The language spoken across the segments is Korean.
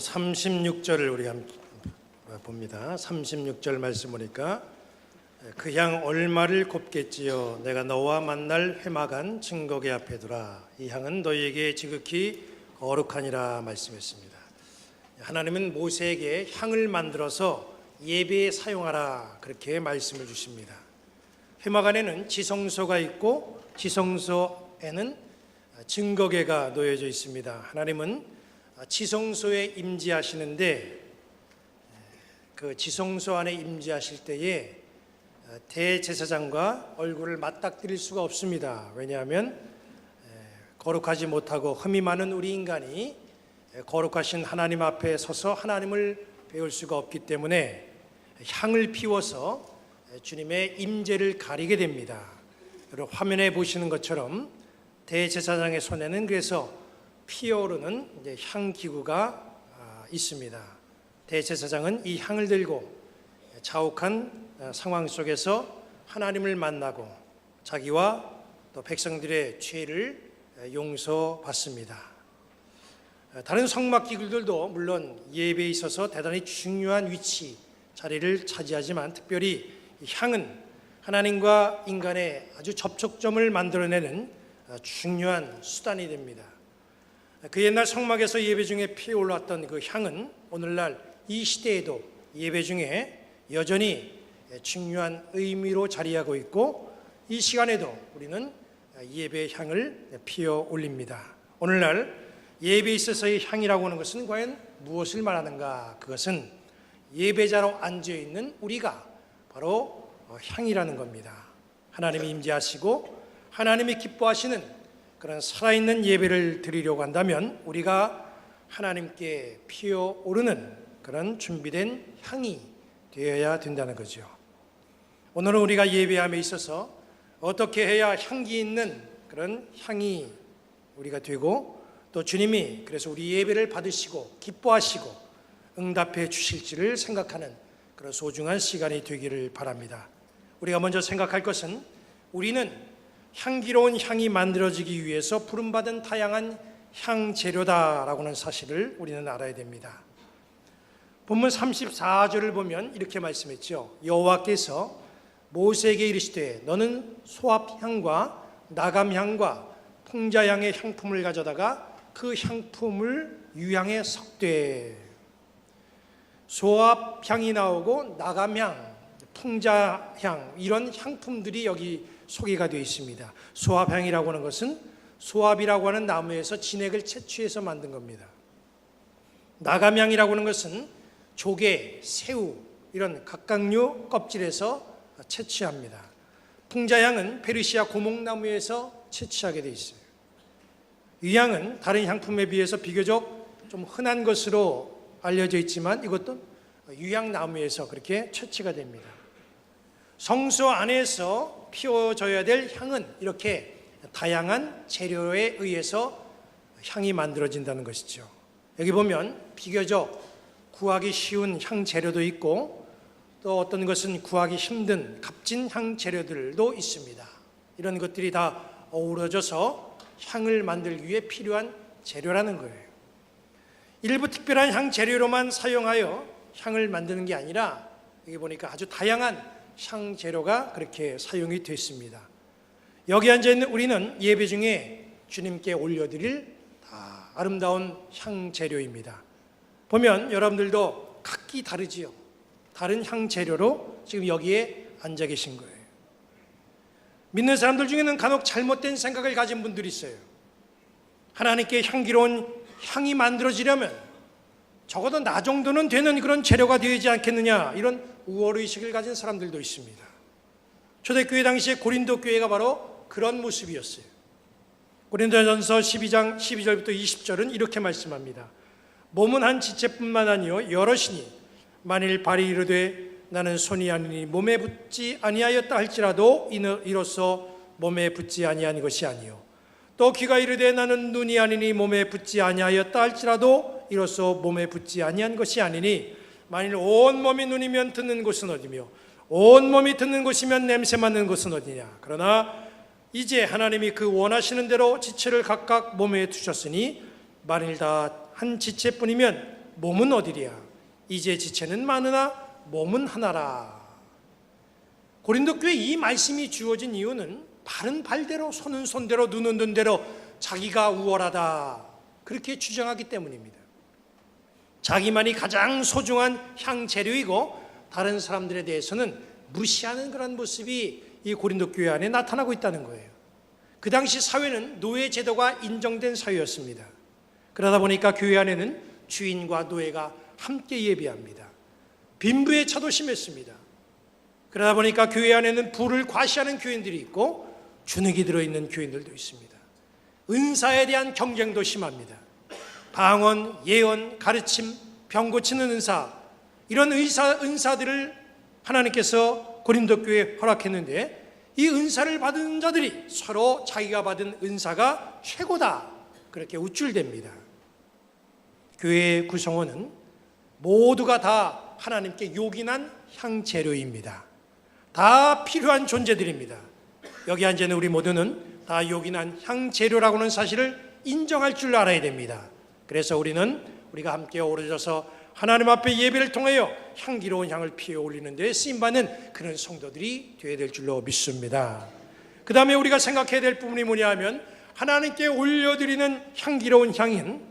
36절을 우리가 봅니다. 36절 말씀 보니까 그 향 얼마를 곱겠지요 내가 너와 만날 회막한 증거계 앞에 두라 이 향은 너희에게 지극히 거룩하니라 말씀했습니다. 하나님은 모세에게 향을 만들어서 예배에 사용하라 그렇게 말씀을 주십니다. 회막 안에는 지성소가 있고 지성소에는 증거계가 놓여져 있습니다. 하나님은 지성소에 임재하시는데 그 지성소 안에 임재하실 때에 대제사장과 얼굴을 맞닥뜨릴 수가 없습니다. 왜냐하면 거룩하지 못하고 흠이 많은 우리 인간이 거룩하신 하나님 앞에 서서 하나님을 배울 수가 없기 때문에 향을 피워서 주님의 임재를 가리게 됩니다. 여러분 화면에 보시는 것처럼 대제사장의 손에는 그래서 피어오르는 향기구가 있습니다. 대제사장은 이 향을 들고 자욱한 상황 속에서 하나님을 만나고 자기와 또 백성들의 죄를 용서받습니다. 다른 성막기구들도 물론 예배에 있어서 대단히 중요한 위치, 자리를 차지하지만 특별히 이 향은 하나님과 인간의 아주 접촉점을 만들어내는 중요한 수단이 됩니다. 그 옛날 성막에서 예배 중에 피어올랐던 그 향은 오늘날 이 시대에도 예배 중에 여전히 중요한 의미로 자리하고 있고 이 시간에도 우리는 예배의 향을 피워 올립니다. 오늘날 예배에 있어서의 향이라고 하는 것은 과연 무엇을 말하는가? 그것은 예배자로 앉아있는 우리가 바로 향이라는 겁니다. 하나님이 임재하시고 하나님이 기뻐하시는 그런 살아있는 예배를 드리려고 한다면 우리가 하나님께 피어오르는 그런 준비된 향이 되어야 된다는 거죠. 오늘은 우리가 예배함에 있어서 어떻게 해야 향기 있는 그런 향이 우리가 되고 또 주님이 그래서 우리 예배를 받으시고 기뻐하시고 응답해 주실지를 생각하는 그런 소중한 시간이 되기를 바랍니다. 우리가 먼저 생각할 것은 우리는 향기로운 향이 만들어지기 위해서 부름받은 다양한 향재료다라고 하는 사실을 우리는 알아야 됩니다. 본문 34절을 보면 이렇게 말씀했죠. 여호와께서 모세에게 이르시되 너는 소합향과 나감향과 풍자향의 향품을 가져다가 그 향품을 유향에 섞되 소합향이 나오고 나감향, 풍자향 이런 향품들이 여기 소개가 되어 있습니다. 소합향이라고 하는 것은 소합이라고 하는 나무에서 진액을 채취해서 만든 겁니다. 나감향이라고 하는 것은 조개, 새우 이런 각각류 껍질에서 채취합니다. 풍자향은 페르시아 고목나무에서 채취하게 되어 있어요. 유향은 다른 향품에 비해서 비교적 좀 흔한 것으로 알려져 있지만 이것도 유향나무에서 그렇게 채취가 됩니다. 성소 안에서 피워져야 될 향은 이렇게 다양한 재료에 의해서 향이 만들어진다는 것이죠. 여기 보면 비교적 구하기 쉬운 향 재료도 있고 또 어떤 것은 구하기 힘든 값진 향 재료들도 있습니다. 이런 것들이 다 어우러져서 향을 만들기 위해 필요한 재료라는 거예요. 일부 특별한 향 재료로만 사용하여 향을 만드는 게 아니라 여기 보니까 아주 다양한 향 재료가 그렇게 사용이 됐습니다. 여기 앉아있는 우리는 예배 중에 주님께 올려드릴 다 아름다운 향 재료입니다. 보면 여러분들도 각기 다르지요. 다른 향 재료로 지금 여기에 앉아 계신 거예요. 믿는 사람들 중에는 간혹 잘못된 생각을 가진 분들이 있어요. 하나님께 향기로운 향이 만들어지려면 적어도 나 정도는 되는 그런 재료가 되지 않겠느냐 이런 우월의식을 가진 사람들도 있습니다. 초대교회 당시에 고린도 교회가 바로 그런 모습이었어요. 고린도전서 12장 12절부터 20절은 이렇게 말씀합니다. 몸은 한 지체뿐만 아니요 여럿이니 만일 발이 이르되 나는 손이 아니니 몸에 붙지 아니하였다 할지라도 이로써 몸에 붙지 아니한 것이 아니요 또 귀가 이르되 나는 눈이 아니니 몸에 붙지 아니하였다 할지라도 이로써 몸에 붙지 아니한 것이 아니니 만일 온 몸이 눈이면 듣는 곳은 어디며 온 몸이 듣는 곳이면 냄새 맡는 곳은 어디냐. 그러나 이제 하나님이 그 원하시는 대로 지체를 각각 몸에 두셨으니 만일 다 한 지체뿐이면 몸은 어디랴? 이제 지체는 많으나 몸은 하나라. 고린도 교회 이 말씀이 주어진 이유는 발은 발대로 손은 손대로 눈은 눈대로 자기가 우월하다 그렇게 주장하기 때문입니다. 자기만이 가장 소중한 향재료이고 다른 사람들에 대해서는 무시하는 그런 모습이 이 고린도 교회 안에 나타나고 있다는 거예요. 그 당시 사회는 노예 제도가 인정된 사회였습니다. 그러다 보니까 교회 안에는 주인과 노예가 함께 예배합니다. 빈부의 차도 심했습니다. 그러다 보니까 교회 안에는 부를 과시하는 교인들이 있고 주눅이 들어있는 교인들도 있습니다. 은사에 대한 경쟁도 심합니다. 방언, 예언, 가르침, 병 고치는 은사, 이런 은사들을 하나님께서 고린도 교회에 허락했는데 이 은사를 받은 자들이 서로 자기가 받은 은사가 최고다 그렇게 우쭐댑니다. 교회의 구성원은 모두가 다 하나님께 요긴한 향재료입니다. 다 필요한 존재들입니다. 여기 앉아있는 우리 모두는 다 요긴한 향재료라고 하는 사실을 인정할 줄 알아야 됩니다. 그래서 우리가 함께 어우러져서 하나님 앞에 예배를 통하여 향기로운 향을 피워 올리는 데 쓰임받는 그런 성도들이 되어야 될 줄로 믿습니다. 그 다음에 우리가 생각해야 될 부분이 뭐냐 하면 하나님께 올려드리는 향기로운 향은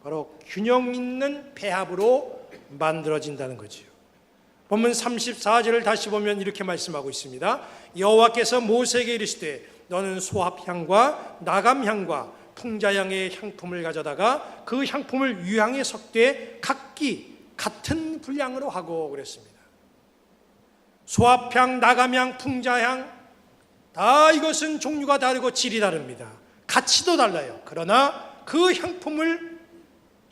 바로 균형 있는 배합으로 만들어진다는 거지요. 본문 34절을 다시 보면 이렇게 말씀하고 있습니다. 여호와께서 모세에게 이르시되 너는 소합향과 나감향과 풍자향의 향품을 가져다가 그 향품을 유향에 섞되 각기 같은 분량으로 하고 그랬습니다. 소합향, 나감향, 풍자향 다 이것은 종류가 다르고 질이 다릅니다. 가치도 달라요. 그러나 그 향품을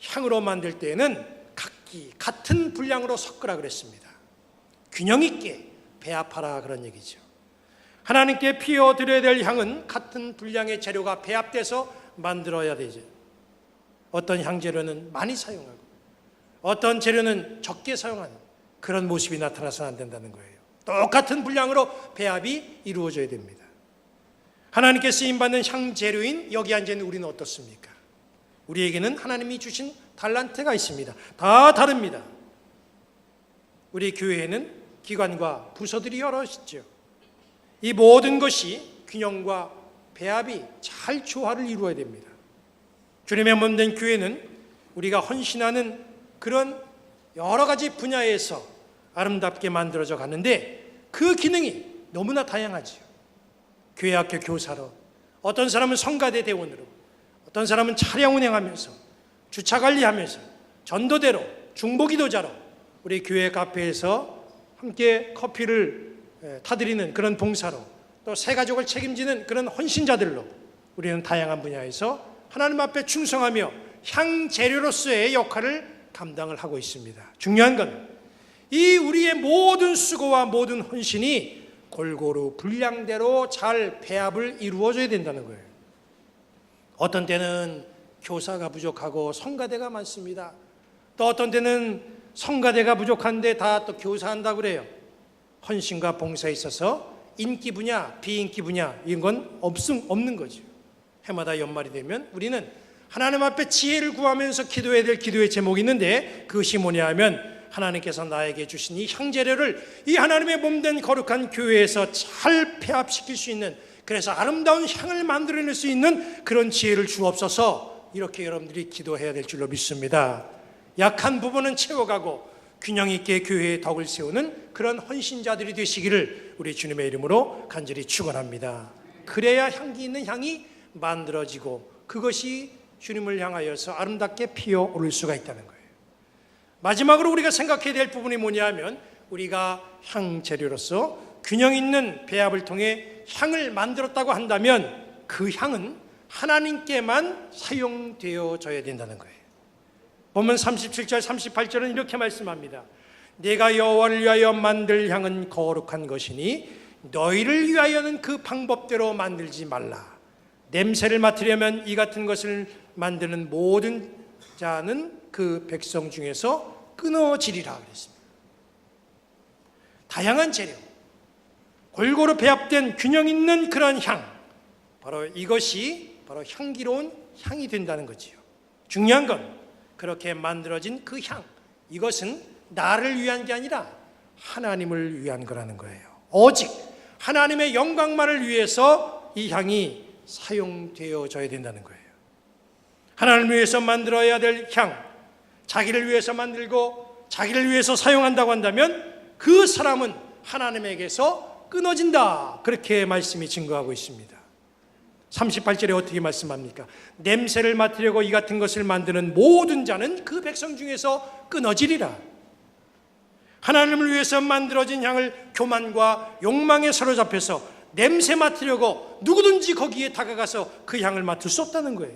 향으로 만들 때에는 각기 같은 분량으로 섞으라 그랬습니다. 균형 있게 배합하라 그런 얘기죠. 하나님께 피워드려야 될 향은 같은 분량의 재료가 배합돼서 만들어야 되죠. 어떤 향재료는 많이 사용하고 어떤 재료는 적게 사용하는 그런 모습이 나타나서는 안 된다는 거예요. 똑같은 분량으로 배합이 이루어져야 됩니다. 하나님께 쓰임받는 향재료인 여기 앉아있는 우리는 어떻습니까? 우리에게는 하나님이 주신 달란트가 있습니다. 다 다릅니다. 우리 교회에는 기관과 부서들이 여럿 있죠. 이 모든 것이 균형과 배합이 잘 조화를 이루어야 됩니다. 주님의 몸 된 교회는 우리가 헌신하는 그런 여러 가지 분야에서 아름답게 만들어져 가는데 그 기능이 너무나 다양하지요. 교회학교 교사로, 어떤 사람은 성가대 대원으로, 어떤 사람은 차량 운행하면서, 주차 관리하면서, 전도대로, 중보기도자로 우리 교회 카페에서 함께 커피를 타드리는 그런 봉사로, 또 새 가족을 책임지는 그런 헌신자들로 우리는 다양한 분야에서 하나님 앞에 충성하며 향재료로서의 역할을 감당을 하고 있습니다. 중요한 건 이 우리의 모든 수고와 모든 헌신이 골고루 분량대로 잘 배합을 이루어져야 된다는 거예요. 어떤 때는 교사가 부족하고 성가대가 많습니다. 또 어떤 때는 성가대가 부족한데 다 또 교사한다고 그래요. 헌신과 봉사에 있어서 인기 분야, 비인기 분야 이런 건 없는 거죠. 해마다 연말이 되면 우리는 하나님 앞에 지혜를 구하면서 기도해야 될 기도의 제목이 있는데 그것이 뭐냐 하면 하나님께서 나에게 주신 이 향재료를 이 하나님의 몸된 거룩한 교회에서 잘 배합시킬 수 있는, 그래서 아름다운 향을 만들어낼 수 있는 그런 지혜를 주옵소서, 이렇게 여러분들이 기도해야 될 줄로 믿습니다. 약한 부분은 채워가고 균형 있게 교회의 덕을 세우는 그런 헌신자들이 되시기를 우리 주님의 이름으로 간절히 축원합니다. 그래야 향기 있는 향이 만들어지고 그것이 주님을 향하여서 아름답게 피어 오를 수가 있다는 거예요. 마지막으로 우리가 생각해야 될 부분이 뭐냐 하면 우리가 향재료로서 균형 있는 배합을 통해 향을 만들었다고 한다면 그 향은 하나님께만 사용되어져야 된다는 거예요. 본문 37절 38절은 이렇게 말씀합니다. 내가 여호와를 위하여 만들 향은 거룩한 것이니 너희를 위하여는 그 방법대로 만들지 말라. 냄새를 맡으려면 이 같은 것을 만드는 모든 자는 그 백성 중에서 끊어지리라 그랬습니다. 다양한 재료, 골고루 배합된 균형 있는 그런 향, 바로 이것이 바로 향기로운 향이 된다는 거지요. 중요한 건 그렇게 만들어진 그 향, 이것은 나를 위한 게 아니라 하나님을 위한 거라는 거예요. 오직 하나님의 영광만을 위해서 이 향이 사용되어져야 된다는 거예요. 하나님을 위해서 만들어야 될 향, 자기를 위해서 만들고 자기를 위해서 사용한다고 한다면 그 사람은 하나님에게서 끊어진다. 그렇게 말씀이 증거하고 있습니다. 38절에 어떻게 말씀합니까? 냄새를 맡으려고 이 같은 것을 만드는 모든 자는 그 백성 중에서 끊어지리라. 하나님을 위해서 만들어진 향을 교만과 욕망에 사로잡혀서 냄새 맡으려고 누구든지 거기에 다가가서 그 향을 맡을 수 없다는 거예요.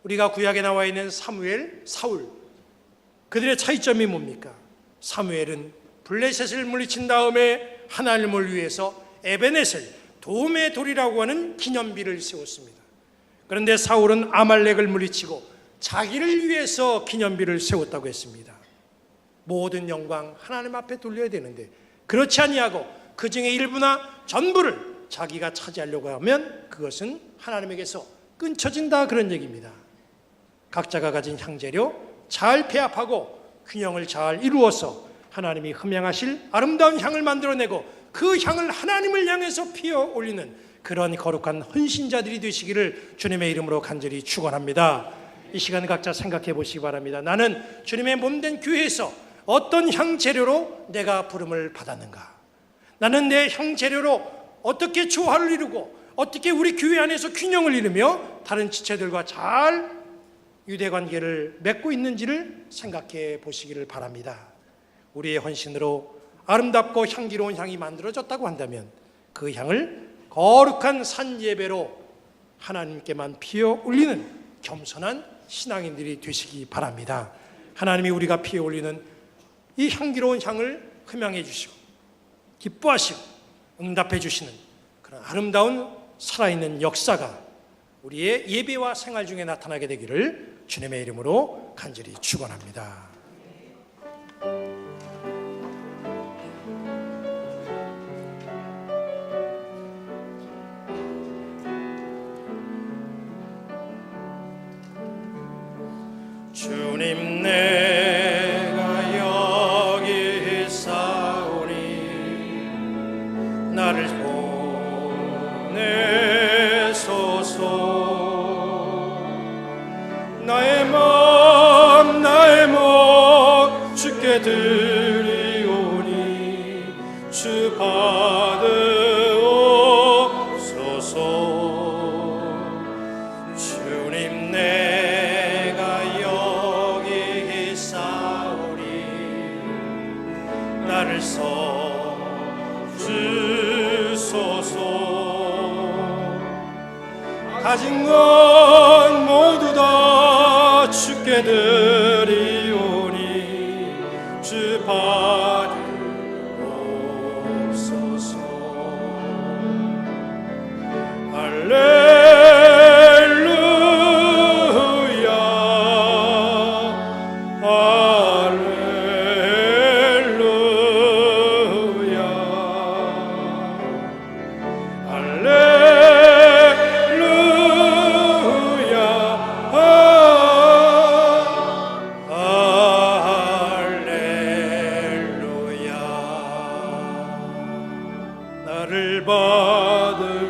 우리가 구약에 나와 있는 사무엘, 사울, 그들의 차이점이 뭡니까? 사무엘은 블레셋을 물리친 다음에 하나님을 위해서 에베넷을 도움의 돌이라고 하는 기념비를 세웠습니다. 그런데 사울은 아말렉을 물리치고 자기를 위해서 기념비를 세웠다고 했습니다. 모든 영광 하나님 앞에 돌려야 되는데 그렇지 아니하고 그 중에 일부나 전부를 자기가 차지하려고 하면 그것은 하나님에게서 끊쳐진다, 그런 얘기입니다. 각자가 가진 향재료 잘 배합하고 균형을 잘 이루어서 하나님이 흠양하실 아름다운 향을 만들어내고 그 향을 하나님을 향해서 피어 올리는 그런 거룩한 헌신자들이 되시기를 주님의 이름으로 간절히 축원합니다. 이 시간 각자 생각해 보시기 바랍니다. 나는 주님의 몸된 교회에서 어떤 향재료로 내가 부름을 받았는가? 나는 내 향재료로 어떻게 조화를 이루고 어떻게 우리 교회 안에서 균형을 이루며 다른 지체들과 잘 유대관계를 맺고 있는지를 생각해 보시기를 바랍니다. 우리의 헌신으로 아름답고 향기로운 향이 만들어졌다고 한다면 그 향을 거룩한 산예배로 하나님께만 피어 올리는 겸손한 신앙인들이 되시기 바랍니다. 하나님이 우리가 피어 올리는 이 향기로운 향을 흠양해 주시고 기뻐하시고 응답해 주시는 그런 아름다운 살아있는 역사가 우리의 예배와 생활 중에 나타나게 되기를 주님의 이름으로 간절히 축원합니다. 주님 내가 여기 있사오니 나를 보내소서. 나의 몸 주께 드리오니 주 받으옵소서. 주님 내가 여기 있사오니 나를 써주소서. 가진 것 모두 다 주께 드리오니 주 받으옵소서. 할렐루야 할렐루야 할렐루야 할렐루야. 나를 받으옵소서.